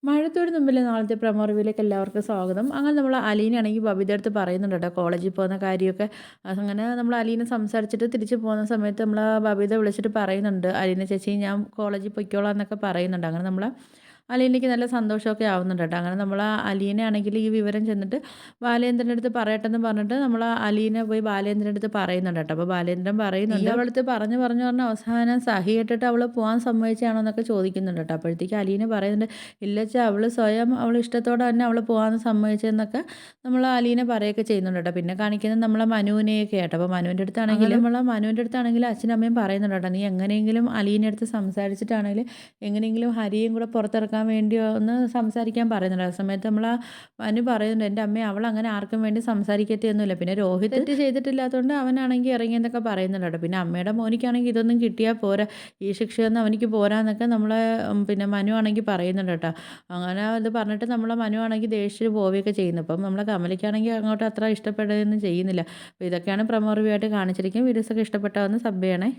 മഴത്തോട് മുമ്പിലെ നാളത്തെ പ്രൊമോ റിവ്യൂലേക്ക് എല്ലാവർക്കും സ്വാഗതം. അങ്ങനെ നമ്മൾ അലീനയാണെങ്കിൽ ബബിതയുടെ അടുത്ത് പറയുന്നുണ്ട് കേട്ടോ കോളേജിൽ പോകുന്ന കാര്യമൊക്കെ. അങ്ങനെ നമ്മൾ അലീന സംസാരിച്ചിട്ട് തിരിച്ച് പോകുന്ന സമയത്ത് നമ്മൾ ബബിത വിളിച്ചിട്ട് പറയുന്നുണ്ട്, അലീന ചേച്ചി ഞാൻ കോളേജിൽ പൊയ്ക്കോളാം എന്നൊക്കെ പറയുന്നുണ്ട്. അങ്ങനെ നമ്മൾ അലീനയ്ക്ക് നല്ല സന്തോഷമൊക്കെ ആവുന്നുണ്ട് കേട്ടോ. അങ്ങനെ നമ്മൾ അലീനയാണെങ്കിൽ ഈ വിവരം ചെന്നിട്ട് ബാലേന്ദ്രൻ്റെ അടുത്ത് പറയട്ടെന്ന് പറഞ്ഞിട്ട് നമ്മൾ അലീന പോയി ബാലേന്ദ്രൻ്റെ അടുത്ത് പറയുന്നുണ്ട് കേട്ടോ. അപ്പോൾ ബാലേന്ദ്രൻ പറയുന്നുണ്ട്, അവളടുത്ത് പറഞ്ഞു അവസാനം സഹി കേട്ടിട്ട് അവൾ പോകാൻ സമ്മതിച്ചാണോ എന്നൊക്കെ ചോദിക്കുന്നുണ്ട് കേട്ടോ. അപ്പോഴത്തേക്ക് അലീന പറയുന്നുണ്ട്, ഇല്ലച്ചാ അവൾ സ്വയം അവൾ ഇഷ്ടത്തോടെ തന്നെ അവൾ പോകാൻ സമ്മതിച്ചതെന്നൊക്കെ നമ്മൾ അലീന പറയുകയൊക്കെ ചെയ്യുന്നുണ്ട് കേട്ടോ. പിന്നെ കാണിക്കുന്നത് നമ്മളെ മനുവിനെയൊക്കെ ആട്ടോ. അപ്പോൾ മനുവിൻ്റെ അടുത്താണെങ്കിൽ അച്ഛനും അമ്മയും പറയുന്നുണ്ട് കേട്ടോ, നീ എങ്ങനെയെങ്കിലും അലീനയുടെ അടുത്ത് സംസാരിച്ചിട്ടാണെങ്കിൽ എങ്ങനെയെങ്കിലും ഹരിയും കൂടെ പുറത്തിറക്കാൻ വേണ്ടി ഒന്ന് സംസാരിക്കാൻ പറയുന്നുണ്ട്. ആ സമയത്ത് നമ്മൾ മനു പറയുന്നുണ്ട്, എൻ്റെ അമ്മ അവൾ അങ്ങനെ ആർക്കും വേണ്ടി സംസാരിക്കത്തൊന്നുമില്ല, പിന്നെ രോഹിത് തെറ്റ് ചെയ്തിട്ടില്ലാത്തതുകൊണ്ട് അവനാണെങ്കിൽ ഇറങ്ങിയെന്നൊക്കെ പറയുന്നുണ്ട് കേട്ടോ. പിന്നെ അമ്മയുടെ മോനിക്കാണെങ്കിൽ ഇതൊന്നും കിട്ടിയാൽ പോരാ, ഈ ശിക്ഷയൊന്നും അവനിക്ക് പോരാന്നൊക്കെ നമ്മളെ പിന്നെ മനു ആണെങ്കിൽ പറയുന്നുണ്ട് കേട്ടോ. അങ്ങനെ ഇത് പറഞ്ഞിട്ട് നമ്മളെ മനു ആണെങ്കിൽ ദേഷ്യത്തിൽ പോവുകയൊക്കെ ചെയ്യുന്നു. അപ്പം നമ്മളെ കമലിക്കാണെങ്കിൽ അങ്ങോട്ട് അത്ര ഇഷ്ടപ്പെടുകയൊന്നും ചെയ്യുന്നില്ല. അപ്പോൾ ഇതൊക്കെയാണ് പ്രൊമോ റിവ്യൂ ആയിട്ട് കാണിച്ചിരിക്കുന്നത്. വീഡിയോസൊക്കെ ഇഷ്ടപ്പെട്ടാൽ ഒന്ന് സബ് ചെയ്യണേ.